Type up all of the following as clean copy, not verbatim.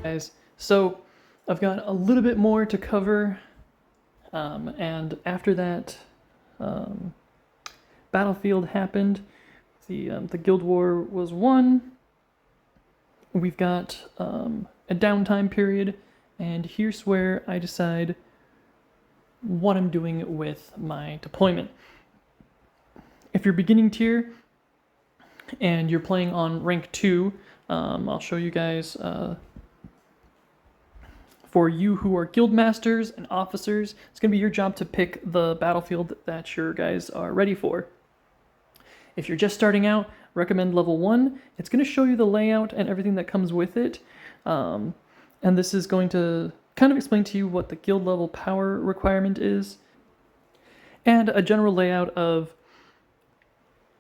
Guys, so I've got a little bit more to cover, and after that battlefield happened, the Guild War was won. We've got a downtime period, and here's where I decide what I'm doing with my deployment. If you're beginning tier and you're playing on rank 2, I'll show you guys. For you who are guild masters and officers, it's going to be your job to pick the battlefield that your guys are ready for. If you're just starting out, recommend level 1. It's going to show you the layout and everything that comes with it. And this is going to kind of explain to you what the guild level power requirement is, and a general layout of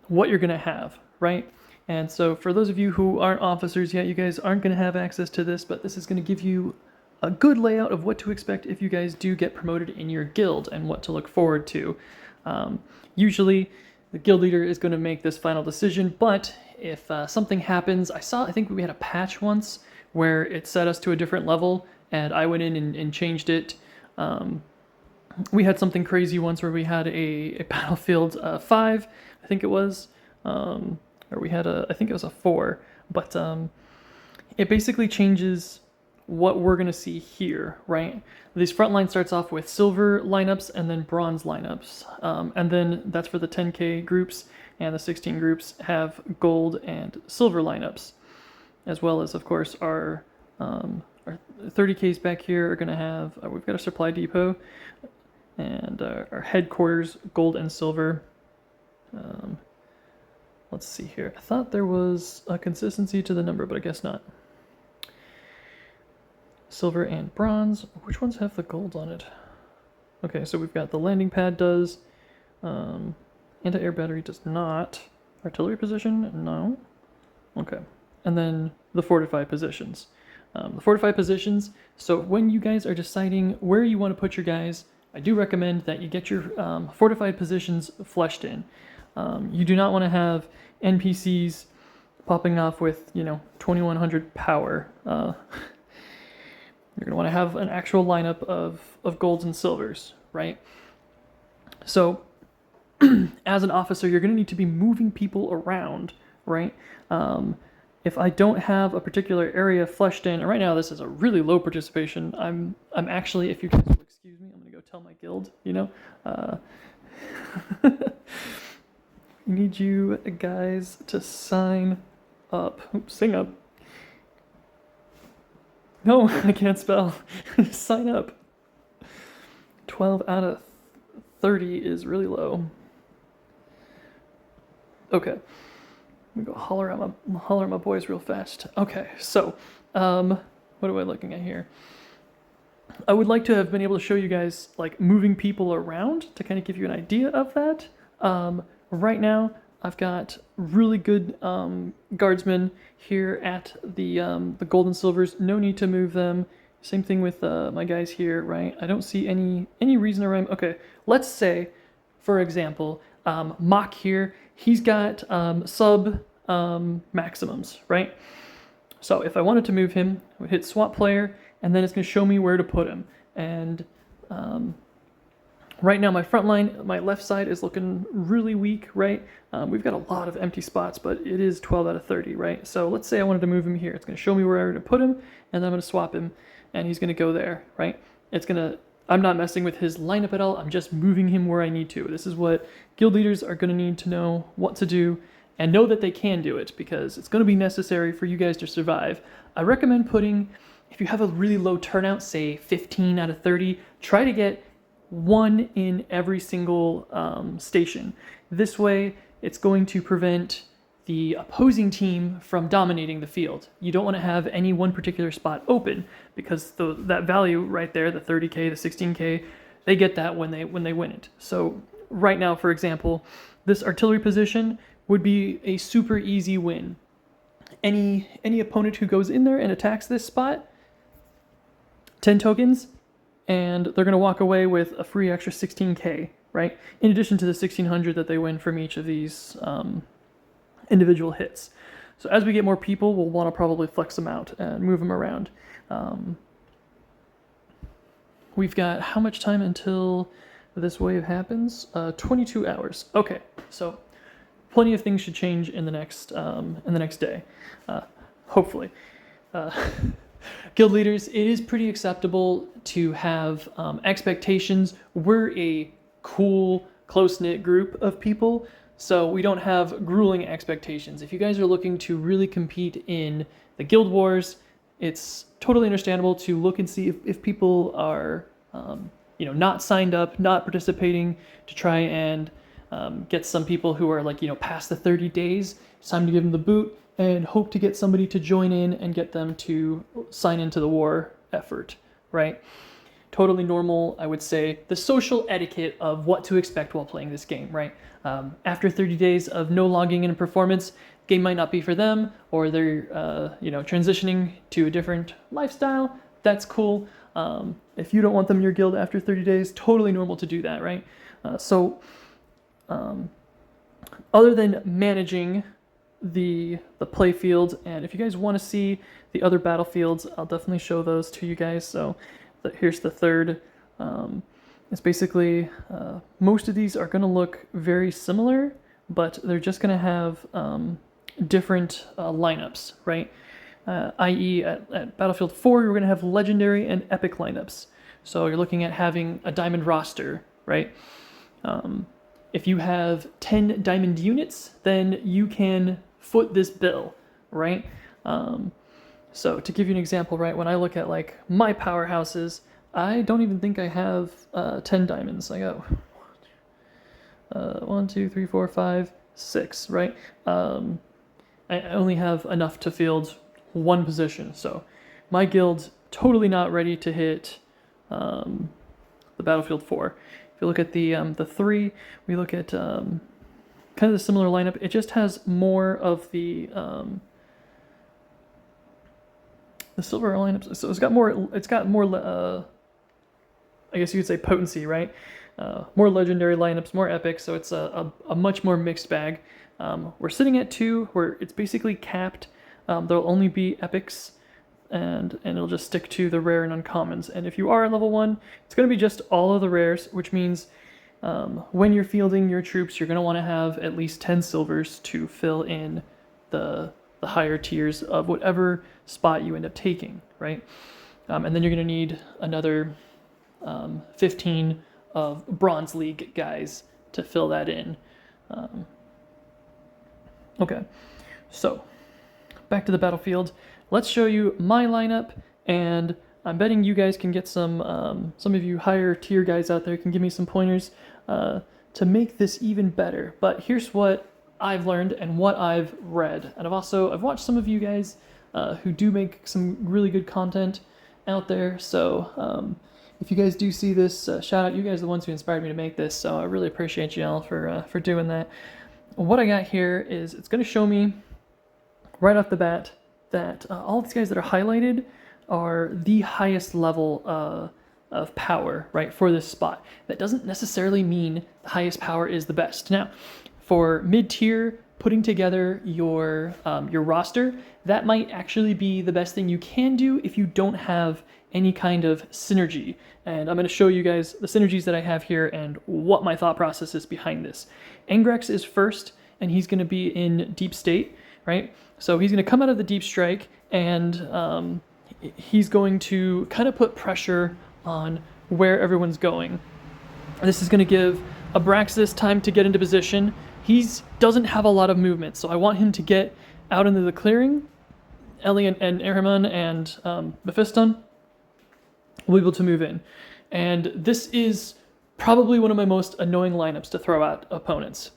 what you're going to have, right? And so for those of you who aren't officers yet, you guys aren't going to have access to this, but this is going to give you a good layout of what to expect if you guys do get promoted in your guild and what to look forward to. Usually the guild leader is going to make this final decision, but if something happens, I think we had a patch once where it set us to a different level and I went in and changed it. We had something crazy once where we had a battlefield 5, I think it was, or we had I think it was a 4, but it basically changes what we're going to see here, right? This front line starts off with silver lineups and then bronze lineups. And then that's for the 10K groups, and the 16 groups have gold and silver lineups, as well as, of course, our 30Ks back here are going to have, we've got a supply depot, and our headquarters, gold and silver. Let's see here. I thought there was a consistency to the number, but I guess not. Silver and bronze. Which ones have the gold on it? Okay, so we've got the landing pad does. Anti-air battery does not. Artillery position? No. Okay. And then the fortified positions. The fortified positions, so when you guys are deciding where you want to put your guys, I do recommend that you get your fortified positions fleshed in. You do not want to have NPCs popping off with, 2100 power. You're going to want to have an actual lineup of golds and silvers, right? So, as an officer, you're going to need to be moving people around, right? If I don't have a particular area fleshed in, and right now this is a really low participation, I'm actually, if you guys will excuse me, I'm going to go tell my guild, need you guys to sign up. Oops, sing up. No, I can't spell. Sign up. 12 out of 30 is really low. Okay. Let me go holler at my boys real fast. Okay, so, what am I looking at here? I would like to have been able to show you guys, moving people around to kind of give you an idea of that. Right now, I've got really good guardsmen here at the gold and silvers. No need to move them. Same thing with my guys here, right? I don't see any reason to rhyme. Okay, let's say, for example, Mach here, he's got sub maximums, right? So if I wanted to move him, I would hit swap player, and then it's going to show me where to put him. And right now, my front line, my left side is looking really weak, right? We've got a lot of empty spots, but it is 12 out of 30, right? So let's say I wanted to move him here. It's going to show me where to put him, and then I'm going to swap him, and he's going to go there, right? I'm not messing with his lineup at all. I'm just moving him where I need to. This is what guild leaders are going to need to know what to do, and know that they can do it, because it's going to be necessary for you guys to survive. I recommend putting, if you have a really low turnout, say 15 out of 30, try to get 1 in every single station. This way, it's going to prevent the opposing team from dominating the field. You don't want to have any one particular spot open, because that value right there, the 30K, the 16K, they get that when they win it. So right now, for example, this artillery position would be a super easy win. Any opponent who goes in there and attacks this spot, 10 tokens, and they're going to walk away with a free extra 16K, right? In addition to the 1,600 that they win from each of these individual hits. So as we get more people, we'll want to probably flex them out and move them around. We've got how much time until this wave happens? 22 hours. Okay, so plenty of things should change in the next day, hopefully. Guild leaders, it is pretty acceptable to have expectations. We're a cool, close-knit group of people, so we don't have grueling expectations. If you guys are looking to really compete in the Guild Wars, it's totally understandable to look and see if people are not signed up, not participating, to try and get some people who are past the 30 days. It's time to give them the boot and hope to get somebody to join in and get them to sign into the war effort, right? Totally normal, I would say, the social etiquette of what to expect while playing this game, right? After 30 days of no logging in performance, game might not be for them, or they're transitioning to a different lifestyle. That's cool. If you don't want them in your guild after 30 days, totally normal to do that, right? Other than managing the play field, and if you guys want to see the other battlefields, I'll definitely show those to you guys. So here's the third. It's basically most of these are going to look very similar, but they're just going to have different lineups, right? I.e. at Battlefield 4, you're going to have legendary and epic lineups. So you're looking at having a diamond roster, right? If you have 10 diamond units, then you can foot this bill, right? So to give you an example, right, when I look at my powerhouses, I don't even think I have 10 diamonds. I got 1, 2, 3, 4, 5, 6, right? I only have enough to field one position, so my guild's totally not ready to hit the Battlefield 4. If you look at the 3, we look at kind of the similar lineup. It just has more of the silver lineups. So it's got more. I guess you could say potency, right? More legendary lineups, more epic. So it's a much more mixed bag. We're sitting at 2, where it's basically capped. There'll only be epics, and it'll just stick to the rare and uncommons. And if you are at level 1, it's going to be just all of the rares, which means when you're fielding your troops, you're going to want to have at least 10 silvers to fill in the higher tiers of whatever spot you end up taking, right? And then you're going to need another 15 of Bronze League guys to fill that in. Okay, so back to the battlefield. Let's show you my lineup, and I'm betting you guys can get some of you higher tier guys out there can give me some pointers to make this even better. But here's what I've learned and what I've read. And I've watched some of you guys who do make some really good content out there. So if you guys do see this, shout out. You guys are the ones who inspired me to make this, so I really appreciate you all for doing that. What I got here is it's going to show me right off the bat that all these guys that are highlighted are the highest level of power, right, for this spot. That doesn't necessarily mean the highest power is the best. Now, for mid-tier, putting together your roster, that might actually be the best thing you can do if you don't have any kind of synergy. And I'm going to show you guys the synergies that I have here and what my thought process is behind this. Angrex is first, and he's going to be in Deep State, right? So he's going to come out of the Deep Strike, and he's going to kind of put pressure on where everyone's going. This is going to give Abraxas time to get into position. He doesn't have a lot of movement, so I want him to get out into the clearing. Ellie and Ahriman and Mephiston will be able to move in. And this is probably one of my most annoying lineups to throw at opponents.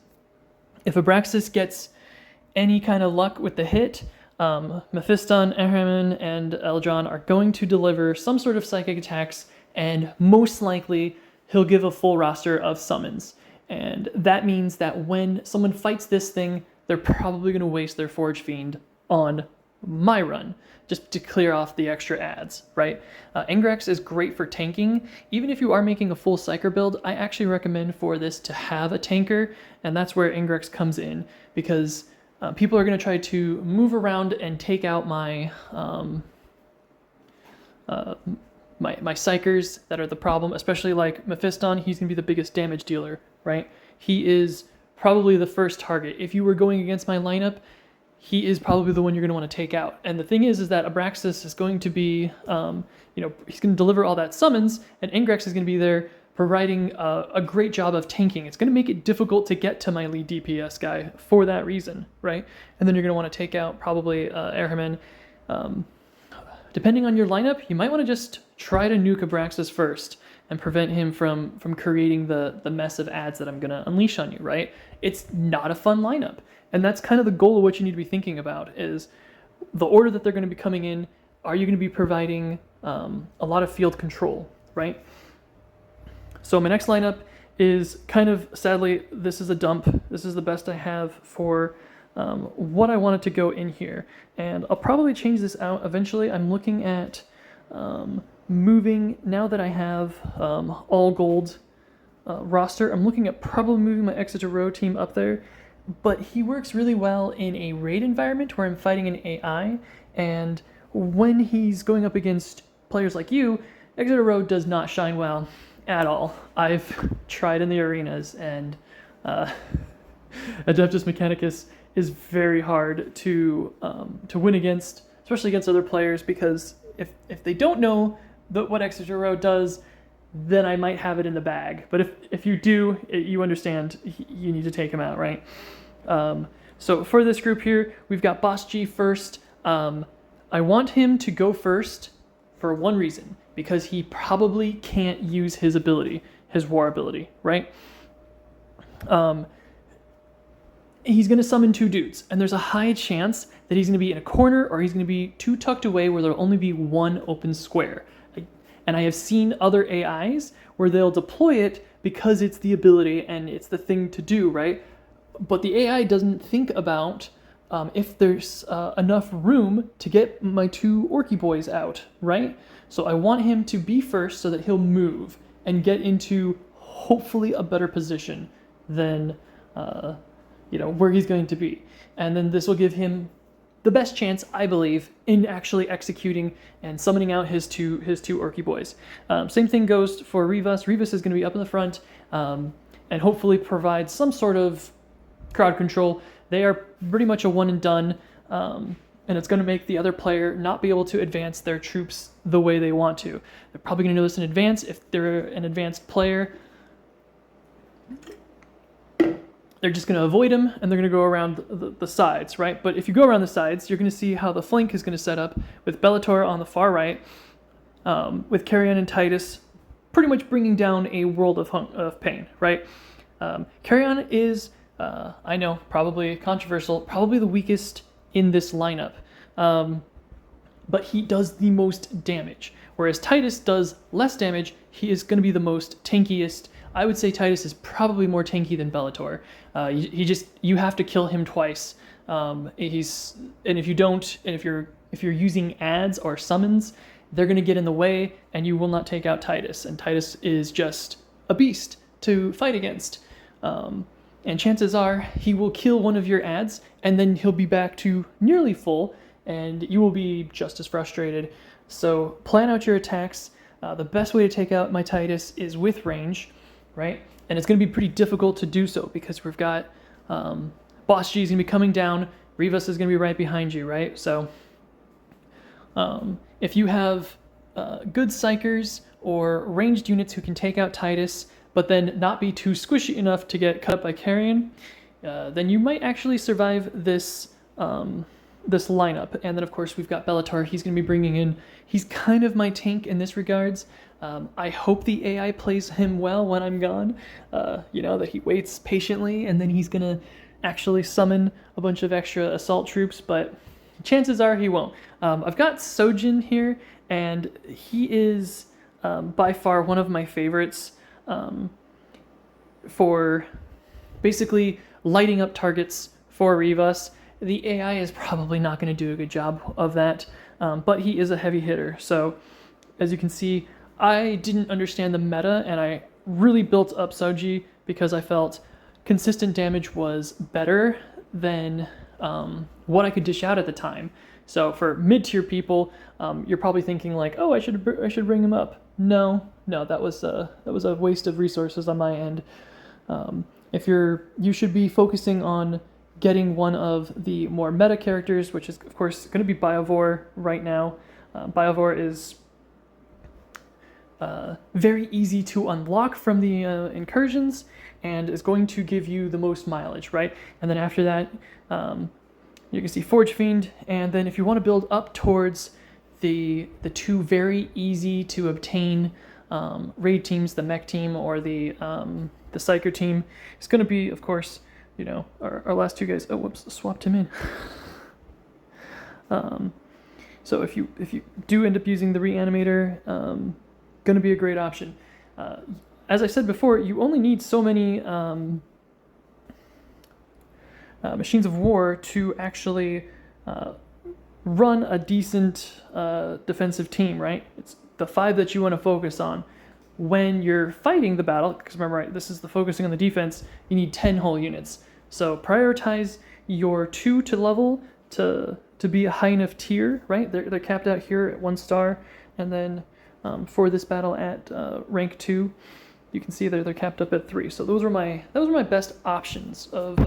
If Abraxas gets any kind of luck with the hit, Mephiston, Ahriman, and Eldron are going to deliver some sort of psychic attacks, and most likely he'll give a full roster of summons. And that means that when someone fights this thing, they're probably going to waste their Forge Fiend on my run, just to clear off the extra adds, right? Angrex is great for tanking. Even if you are making a full Psyker build, I actually recommend for this to have a tanker, and that's where Angrex comes in, because people are going to try to move around and take out my my psychers that are the problem, especially like Mephiston. He's going to be the biggest damage dealer, right? He is probably the first target. If you were going against my lineup, he is probably the one you're going to want to take out. And the thing is that Abraxas is going to be, he's going to deliver all that summons, and Ingrex is going to be there providing a great job of tanking. It's going to make it difficult to get to my lead DPS guy for that reason, right? And then you're going to want to take out probably Erhamen. Depending on your lineup, you might want to just try to nuke Abraxas first and prevent him from creating the mess of ads that I'm going to unleash on you, right? It's not a fun lineup. And that's kind of the goal of what you need to be thinking about is the order that they're going to be coming in. Are you going to be providing a lot of field control, right? So my next lineup is kind of, sadly, this is a dump. This is the best I have for what I wanted to go in here. And I'll probably change this out eventually. I'm looking at moving, now that I have all gold roster, I'm looking at probably moving my Exeter Row team up there. But he works really well in a raid environment where I'm fighting an AI, and when he's going up against players like you, Exeter Row does not shine well at all. I've tried in the arenas, and Adeptus Mechanicus is very hard to win against, especially against other players, because if they don't know what Exeter Row does, then I might have it in the bag. But if you do, you understand you need to take him out, right? So for this group here, we've got Boss G first. I want him to go first for one reason, because he probably can't use his ability, his war ability, right? He's going to summon two dudes, and there's a high chance that he's going to be in a corner or he's going to be too tucked away where there'll only be one open square. And I have seen other AIs where they'll deploy it because it's the ability and it's the thing to do, right? But the AI doesn't think about if there's enough room to get my two Orky boys out, right? So I want him to be first so that he'll move and get into hopefully a better position than where he's going to be. And then this will give him the best chance, I believe, in actually executing and summoning out his two Orky boys. Same thing goes for Rivas. Rivas is going to be up in the front and hopefully provide some sort of crowd control. They are pretty much a one and done, and it's going to make the other player not be able to advance their troops the way they want to. They're probably going to know this in advance. If they're an advanced player, they're just going to avoid him, and they're going to go around the sides, right? But if you go around the sides, you're going to see how the flank is going to set up with Bellator on the far right, with Carrion and Titus pretty much bringing down a world of pain, right? Carrion is, I know, probably controversial, probably the weakest in this lineup, but he does the most damage. Whereas Titus does less damage, he is going to be the most tankiest. I would say Titus is probably more tanky than Bellator. You have to kill him twice. If you don't, and if you're using ads or summons, they're going to get in the way, and you will not take out Titus. And Titus is just a beast to fight against. And chances are he will kill one of your ads, and then he'll be back to nearly full, and you will be just as frustrated. So plan out your attacks. The best way to take out my Titus is with range, right? And it's going to be pretty difficult to do so because we've got Boss G is going to be coming down. Rivas is going to be right behind you, right? So if you have good psychers or ranged units who can take out Titus, but then not be too squishy enough to get cut up by Carrion, then you might actually survive this this lineup. And then, of course, we've got Bellator. He's going to be bringing in... He's kind of my tank in this regards. I hope the AI plays him well when I'm gone. That he waits patiently, and then he's going to actually summon a bunch of extra assault troops, but chances are he won't. I've got Sojin here, and he is by far one of my favorites for basically lighting up targets for Rivas. The AI is probably not going to do a good job of that, but he is a heavy hitter. So, as you can see, I didn't understand the meta, and I really built up Soji because I felt consistent damage was better than what I could dish out at the time. So for mid-tier people, you're probably thinking like, oh, I should bring him up. No, that was a waste of resources on my end. You should be focusing on getting one of the more meta characters, which is of course going to be Biovore right now. Biovore is very easy to unlock from the incursions and is going to give you the most mileage, right? And then after that, you can see Forge Fiend, and then if you want to build up towards the two very easy to obtain raid teams, the mech team or the Psyker team, it's going to be, of course, our last two guys. Oh, whoops, swapped him in. So if you do end up using the Reanimator, going to be a great option. As I said before, you only need so many machines of war to actually run a decent defensive team, right? It's the 5 that you want to focus on. When you're fighting the battle, because remember, right, this is the focusing on the defense, you need 10 whole units. So prioritize your 2 to level to be a high enough tier, right? They're capped out here at 1 star, and then for this battle at rank 2, you can see that they're capped up at 3. So those are my best options of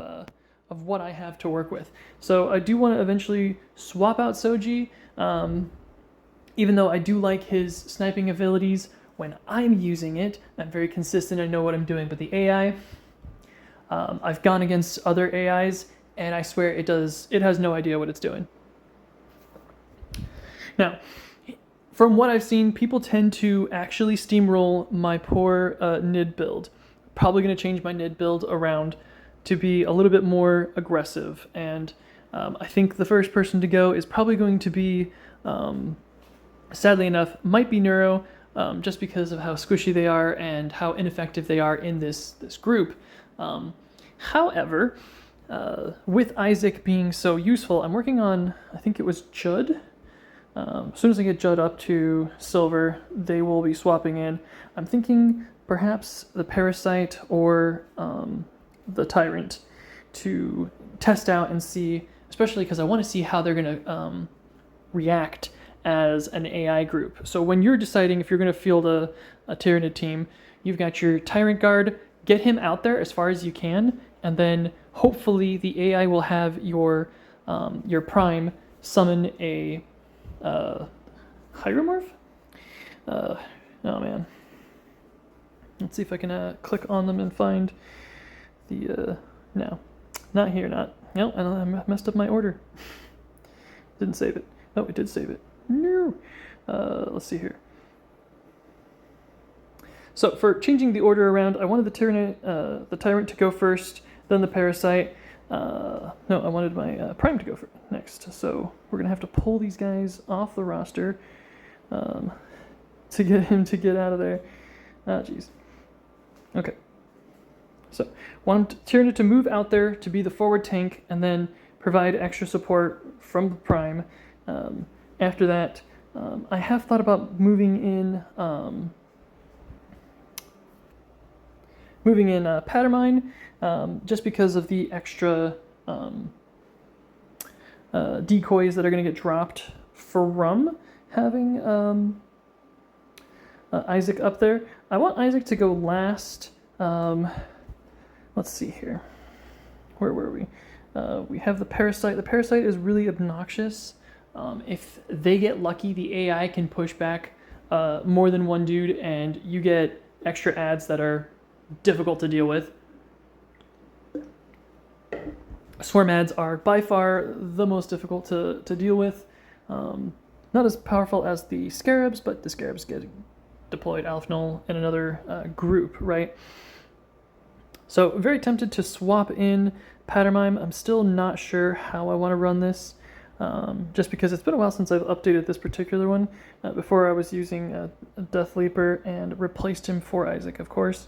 what I have to work with. So I do want to eventually swap out Soji, even though I do like his sniping abilities. When I'm using it, I'm very consistent. I know what I'm doing. But the AI, I've gone against other AIs, and I swear it has no idea what it's doing. Now, from what I've seen, people tend to actually steamroll my poor Nid build. Probably going to change my Nid build around to be a little bit more aggressive, and I think the first person to go is probably going to be, sadly enough, might be Neuro, just because of how squishy they are and how ineffective they are in this group. However, with Isaac being so useful, I'm working on, I think it was Judd. As soon as I get Judd up to silver, they will be swapping in. I'm thinking perhaps the Parasite or the Tyrant to test out and see, especially because I want to see how they're going to react as an AI group. So when you're deciding if you're going to field a Tyranid team, you've got your Tyrant Guard, get him out there as far as you can, and then hopefully the AI will have your Prime summon a Hyromorph? Oh man. Let's see if I can click on them and find the, no, not here, no, I messed up my order. Didn't save it. Oh, it did save it. No. Let's see here. So for changing the order around, I wanted the Tyrant to go first, then the Parasite. No, I wanted my Prime to go next. So we're going to have to pull these guys off the roster to get him to get out of there. Ah, jeez. Okay. So want Tyranid to move out there to be the forward tank and then provide extra support from the Prime. After that, I have thought about moving in Pattermine, just because of the extra decoys that are going to get dropped from having Isaac up there. I want Isaac to go last. Let's see here. Where were we? We have the Parasite. The Parasite is really obnoxious. If they get lucky, the AI can push back more than one dude, and you get extra ads that are difficult to deal with. Swarm ads are by far the most difficult to deal with. Not as powerful as the Scarabs, but the Scarabs get deployed Alphnol in another group, right? So very tempted to swap in Pattermine. I'm still not sure how I want to run this, just because it's been a while since I've updated this particular one. Before I was using a Death Leaper and replaced him for Isaac, of course.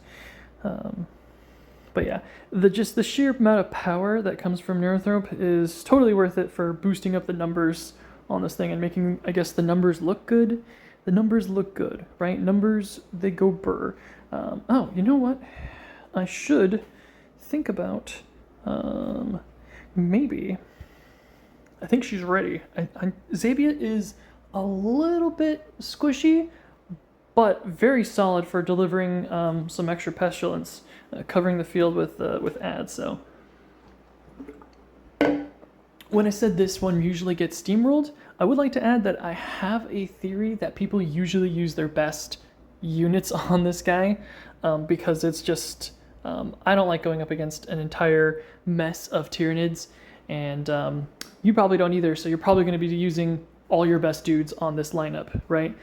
But yeah, the sheer amount of power that comes from Neurothrope is totally worth it for boosting up the numbers on this thing and making, I guess, the numbers look good. The numbers look good, right? Numbers, they go burr. Oh, you know what? I should think about maybe I think she's ready. Zabia is a little bit squishy, but very solid for delivering some extra pestilence, covering the field with ads. So when I said this one usually gets steamrolled, I would like to add that I have a theory that people usually use their best units on this guy, because it's just I don't like going up against an entire mess of Tyranids, and you probably don't either. So you're probably going to be using all your best dudes on this lineup, right?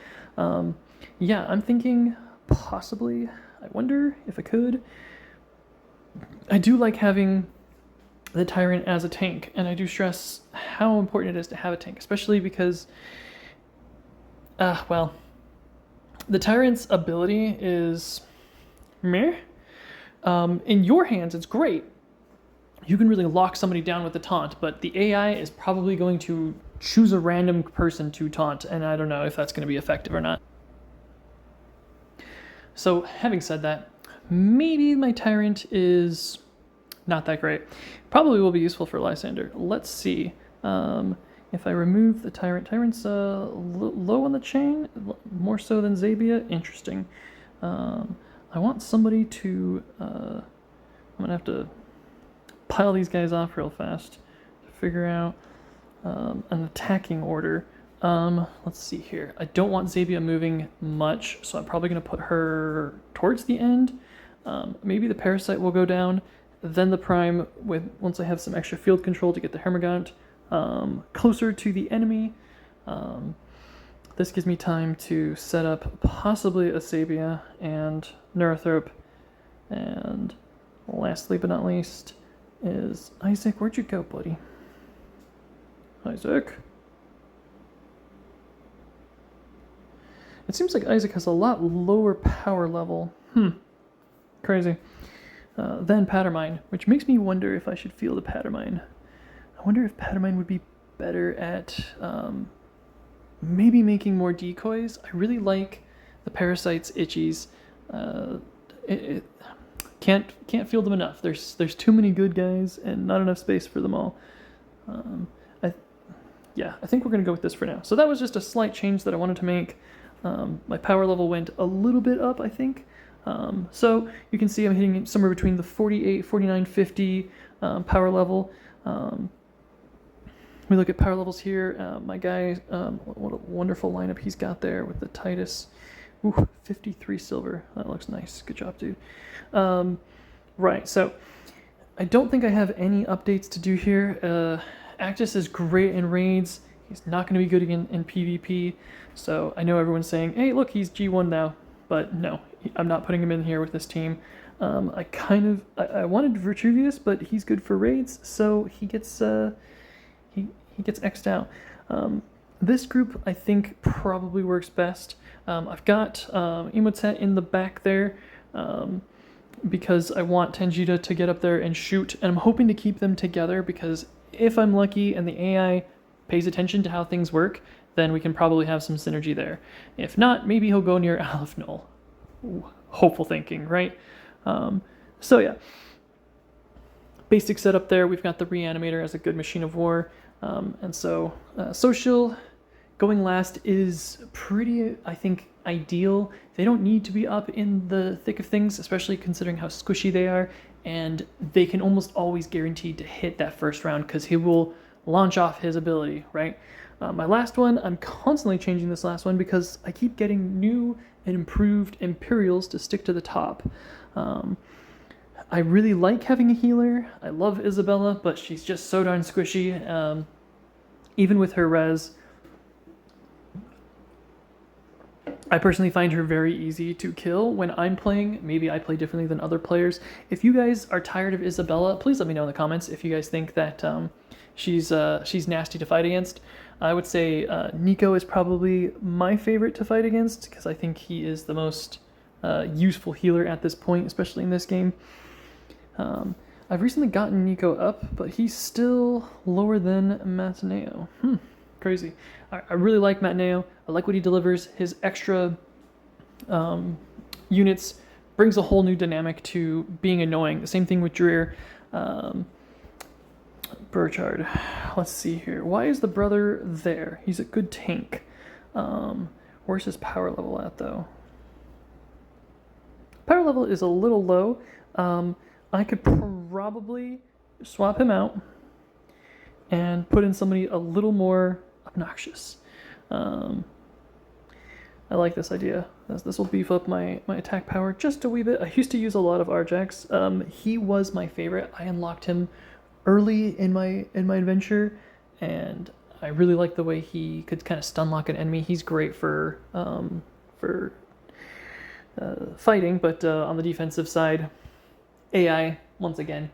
Yeah, I'm thinking possibly. I wonder if I could. I do like having the Tyrant as a tank, and I do stress how important it is to have a tank, especially because, well, the Tyrant's ability is meh. In your hands, it's great. You can really lock somebody down with the taunt, but the AI is probably going to choose a random person to taunt, and I don't know if that's going to be effective or not. So, having said that, maybe my Tyrant is not that great. Probably will be useful for Lysander. Let's see. If I remove the Tyrant's low on the chain, more so than Zabia. Interesting. I want somebody to... I'm going to have to pile these guys off real fast to figure out an attacking order. Let's see here. I don't want Zabia moving much, so I'm probably going to put her towards the end. Maybe the Parasite will go down, then the Prime once I have some extra field control to get the Hermagant closer to the enemy. This gives me time to set up possibly a Zabia and Neurothrope. And lastly but not least is Isaac. Where'd you go, buddy? Isaac? It seems like Isaac has a lot lower power level. Crazy. Than Pattermine, which makes me wonder if I should field a Pattermine. I wonder if Pattermine would be better at maybe making more decoys. I really like the Parasite's itchies. It can't field them enough. There's too many good guys and not enough space for them all. I think we're gonna go with this for now. So that was just a slight change that I wanted to make. My power level went a little bit up, I think. So you can see I'm hitting somewhere between the 48, 49, 50 power level. We look at power levels here. My guy, what a wonderful lineup he's got there with the Titus. Ooh, 53 silver. That looks nice. Good job, dude. Right, so I don't think I have any updates to do here. Actus is great in raids. He's not going to be good again in PvP. So I know everyone's saying, hey, look, he's G1 now. But no, I'm not putting him in here with this team. I wanted Vitruvius, but he's good for raids, so he gets he gets X'd out. This group, I think, probably works best. I've got Imhotep in the back there because I want Tangita to get up there and shoot, and I'm hoping to keep them together because if I'm lucky and the AI pays attention to how things work, then we can probably have some synergy there. If not, maybe he'll go near Aleph Null. Hopeful thinking, right? So yeah. Basic setup there. We've got the Reanimator as a good machine of war. And so Social going last is pretty, I think, ideal. They don't need to be up in the thick of things, especially considering how squishy they are. And they can almost always guarantee to hit that first round because he will launch off his ability, right? My last one, I'm constantly changing this last one because I keep getting new and improved Imperials to stick to the top. I really like having a healer. I love Isabella, but she's just so darn squishy. Even with her res, I personally find her very easy to kill when I'm playing. Maybe I play differently than other players. If you guys are tired of Isabella, please let me know in the comments if you guys think that she's nasty to fight against. I would say Nico is probably my favorite to fight against because I think he is the most useful healer at this point, especially in this game. I've recently gotten Nico up, but he's still lower than Matineo. Crazy. I really like Matineo. I like what he delivers. His extra units brings a whole new dynamic to being annoying. The same thing with Dreer. Burchard. Let's see here. Why is the brother there? He's a good tank. Where's his power level at, though? Power level is a little low. I could probably swap him out and put in somebody a little more obnoxious. I like this idea. This will beef up my attack power just a wee bit. I used to use a lot of Arjax. He was my favorite. I unlocked him early in my adventure, and I really like the way he could kind of stun lock an enemy. He's great for fighting, but on the defensive side, AI once again,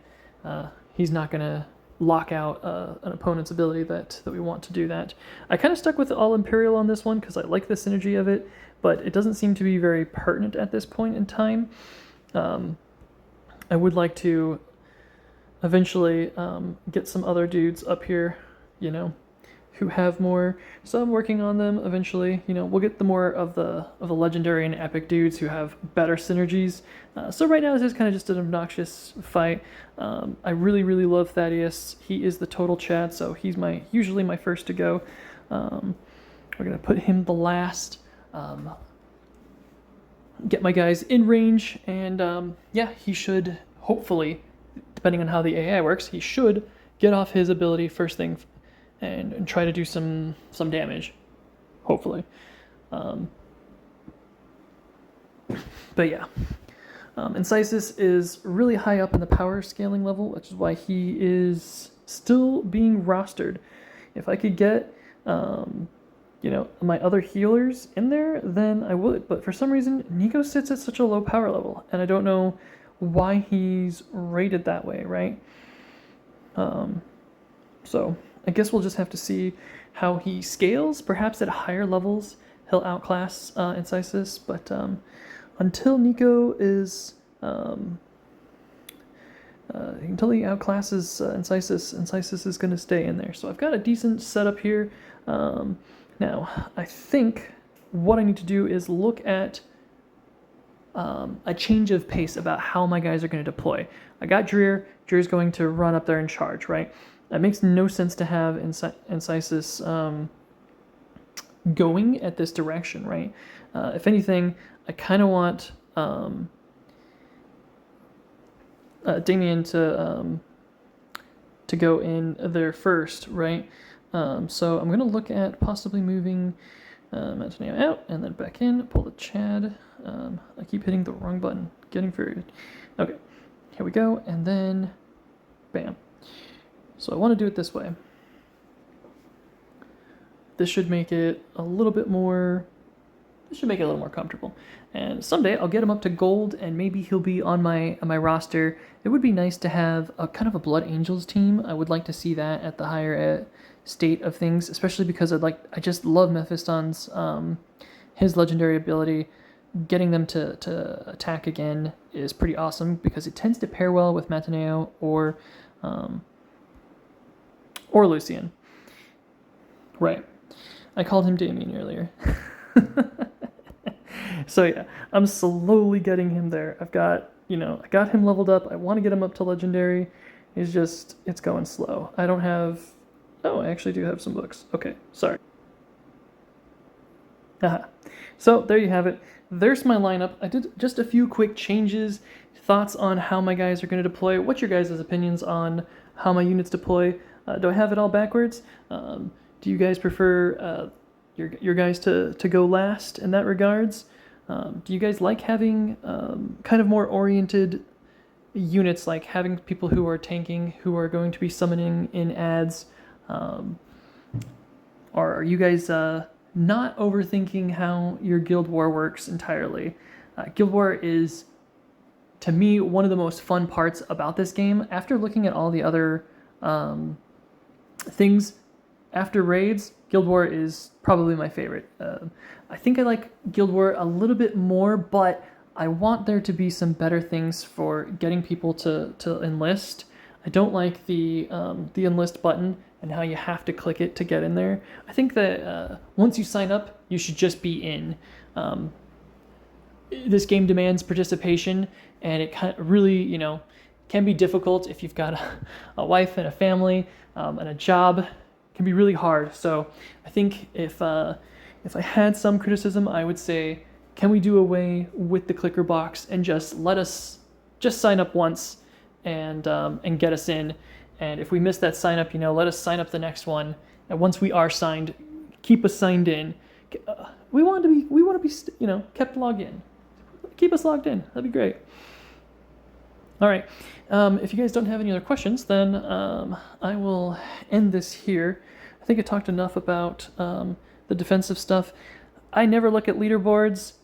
he's not gonna lock out an opponent's ability that we want to do that. I kind of stuck with all Imperial on this one because I like the synergy of it, but it doesn't seem to be very pertinent at this point in time. I would like to eventually get some other dudes up here, who have more. So I'm working on them eventually. We'll get the more of the legendary and epic dudes who have better synergies. So right now this is kind of just an obnoxious fight. I really, really love Thaddeus. He is the total Chad, so he's usually my first to go. We're gonna put him the last. Get my guys in range, and yeah, he should hopefully, depending on how the AI works, he should get off his ability first thing and try to do some damage, hopefully. But yeah, Incisus is really high up in the power scaling level, which is why he is still being rostered. If I could get, my other healers in there, then I would. But for some reason, Nico sits at such a low power level, and I don't know why he's rated that way, right? So I guess we'll just have to see how he scales. Perhaps at higher levels he'll outclass Incisus, but until Nico is until he outclasses Incisus is going to stay in there. So I've got a decent setup here. Now I think what I need to do is look at a change of pace about how my guys are going to deploy. I got Dreer. Dreer's going to run up there and charge, right? It makes no sense to have Incisus going at this direction, right? If anything, I kind of want Damien to go in there first, right? So I'm going to look at possibly moving Antonio out and then back in, pull the Chad. I keep hitting the wrong button, getting furious. Okay, here we go, and then bam. So I want to do it this way. This should make it a little bit more comfortable. And someday I'll get him up to gold, and maybe he'll be on my roster. It would be nice to have a kind of a Blood Angels team. I would like to see that at the higher state of things, especially because I just love Mephiston's his legendary ability. Getting them to attack again is pretty awesome because it tends to pair well with Matineo or Lucian. Right. I called him Damien earlier. So yeah, I'm slowly getting him there. I got him leveled up. I want to get him up to legendary. It's going slow. I actually do have some books. Okay, sorry. So there you have it. There's my lineup. I did just a few quick changes, thoughts on how my guys are going to deploy. What's your guys' opinions on how my units deploy? Do I have it all backwards? Do you guys prefer your guys to go last in that regards? Do you guys like having kind of more oriented units, like having people who are tanking, who are going to be summoning in ads? Or are you guys not overthinking how your Guild War works entirely? Guild War is, to me, one of the most fun parts about this game. After looking at all the other things after raids, Guild War is probably my favorite. I think I like Guild War a little bit more, but I want there to be some better things for getting people to enlist. I don't like the enlist button and how you have to click it to get in there. I think that once you sign up, you should just be in. This game demands participation, and it kind of really, can be difficult if you've got a wife and a family and a job. It can be really hard. So I think if I had some criticism, I would say, can we do away with the clicker box and just let us just sign up once and get us in? And if we miss that sign up, let us sign up the next one. And once we are signed, keep us signed in. We want to be, kept logged in. Keep us logged in. That'd be great. All right. If you guys don't have any other questions, then I will end this here. I think I talked enough about the defensive stuff. I never look at leaderboards.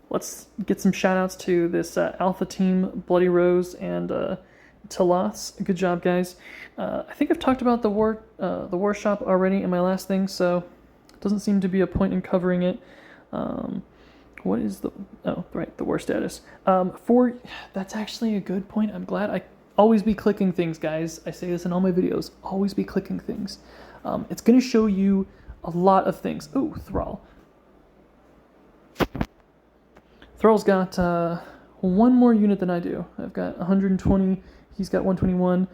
Let's get some shout outs to this Alpha team, Bloody Rose and Taloths. Good job, guys. I think I've talked about the war shop already in my last thing, so it doesn't seem to be a point in covering it. What is the war status? That's actually a good point. I'm glad. I always be clicking things, guys. I say this in all my videos. Always be clicking things. It's going to show you a lot of things. Ooh, Thrall. Thrall's got one more unit than I do. I've got 120. He's got 121.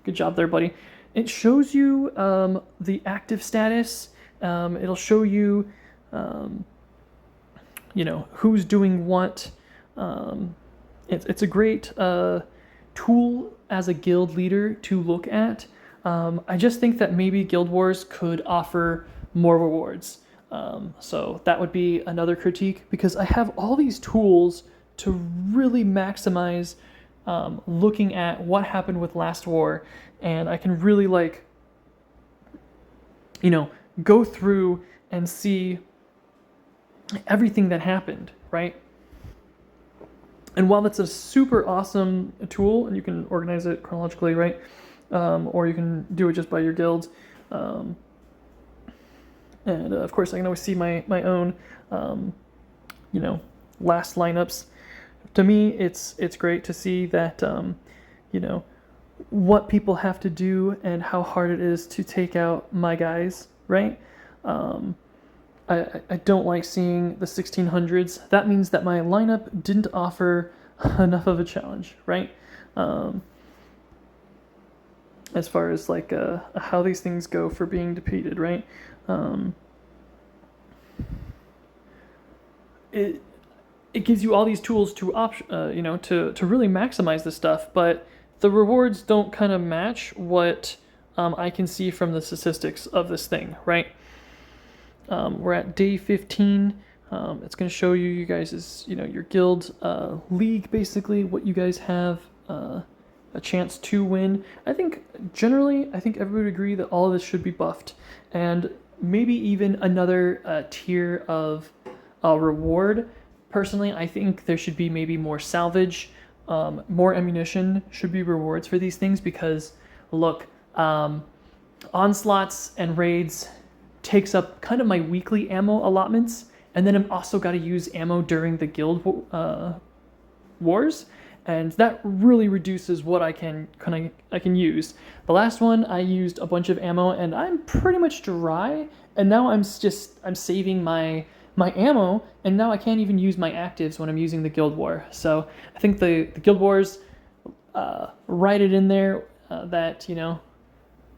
Good job there, buddy. It shows you the active status. It'll show you, who's doing what. It's a great tool as a guild leader to look at. I just think that maybe Guild Wars could offer more rewards. So that would be another critique, because I have all these tools to really maximize looking at what happened with Last War, and I can really go through and see everything that happened, right? And while that's a super awesome tool, and you can organize it chronologically, right? Or you can do it just by your guilds. And of course, I can always see my own, last lineups. To me, it's great to see that, what people have to do and how hard it is to take out my guys, right? I don't like seeing the 1600s. That means that my lineup didn't offer enough of a challenge, right? As far as how these things go for being defeated, right? It gives you all these tools to to really maximize this stuff, but the rewards don't kind of match what I can see from the statistics of this thing, right? We're at day 15. It's going to show you guys' your guild league, basically what you guys have a chance to win. I think everybody would agree that all of this should be buffed, and maybe even another tier of reward. Personally, I think there should be maybe more salvage, more ammunition should be rewards for these things, because look, onslaughts and raids takes up kind of my weekly ammo allotments, and then I've also got to use ammo during the guild wars, and that really reduces what I can use. The last one I used a bunch of ammo, and I'm pretty much dry, and now I'm saving my ammo, and now I can't even use my actives when I'm using the guild war. So I think the guild wars write it in there that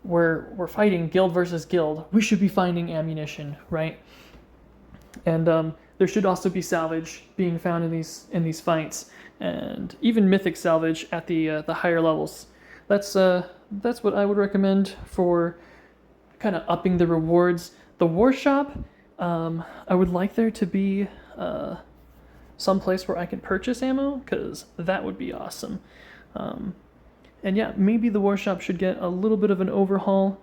we're fighting guild versus guild. We should be finding ammunition, right? And there should also be salvage being found in these fights, and even mythic salvage at the higher levels. That's what I would recommend for kind of upping the rewards. The war shop, I would like there to be some place where I can purchase ammo, because that would be awesome. And yeah, maybe the war shop should get a little bit of an overhaul.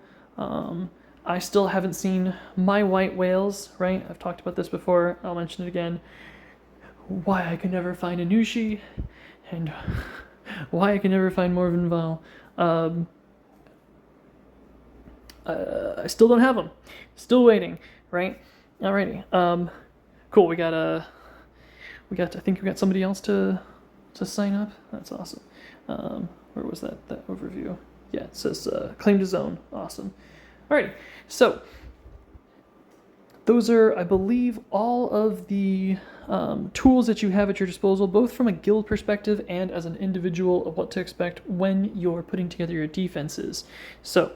I still haven't seen my white whales, right? I've talked about this before. I'll mention it again. Why I can never find a Nushi, and why I can never find Morven Val. I still don't have them. Still waiting, right? Alrighty. Cool. We got I think we got somebody else to sign up. That's awesome. Where was that overview? Yeah, it says claim to zone. Awesome. Alrighty. So those are, I believe, all of the tools that you have at your disposal, both from a guild perspective and as an individual, of what to expect when you're putting together your defenses. So,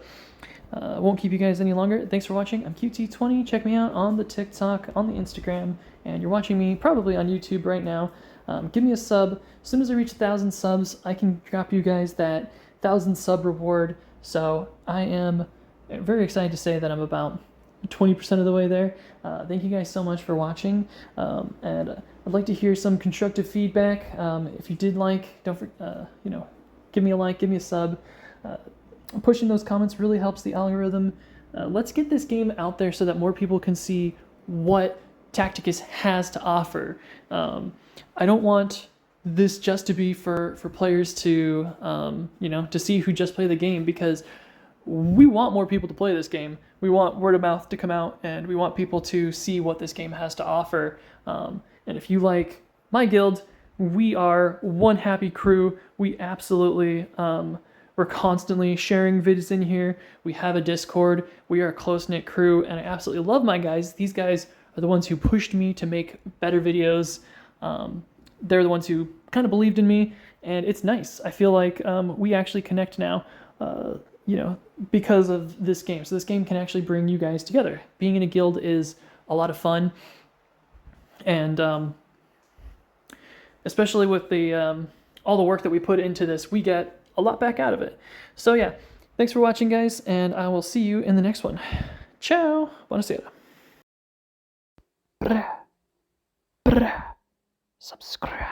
I won't keep you guys any longer. Thanks for watching. I'm QT20. Check me out on the TikTok, on the Instagram, and you're watching me probably on YouTube right now. Give me a sub. As soon as I reach 1,000 subs, I can drop you guys that 1,000 sub reward. So I am very excited to say that I'm about 20% of the way there. Thank you guys so much for watching, and I'd like to hear some constructive feedback. If you did like, don't give me a like, give me a sub. Pushing those comments really helps the algorithm. Let's get this game out there so that more people can see what Tacticus has to offer. I don't want this just to be for players to to see who just play the game, because we want more people to play this game. We want word of mouth to come out, and we want people to see what this game has to offer. And if you like my guild, we are one happy crew. We absolutely we're constantly sharing vids in here. We have a Discord. We are a close-knit crew, and I absolutely love my guys. These guys are the ones who pushed me to make better videos. They're the ones who kind of believed in me, and it's nice. I feel like we actually connect now, because of this game. So this game can actually bring you guys together. Being in a guild is a lot of fun, and especially with the all the work that we put into this, we get a lot back out of it. So yeah, thanks for watching, guys, and I will see you in the next one. Ciao, buonasera. Subscribe.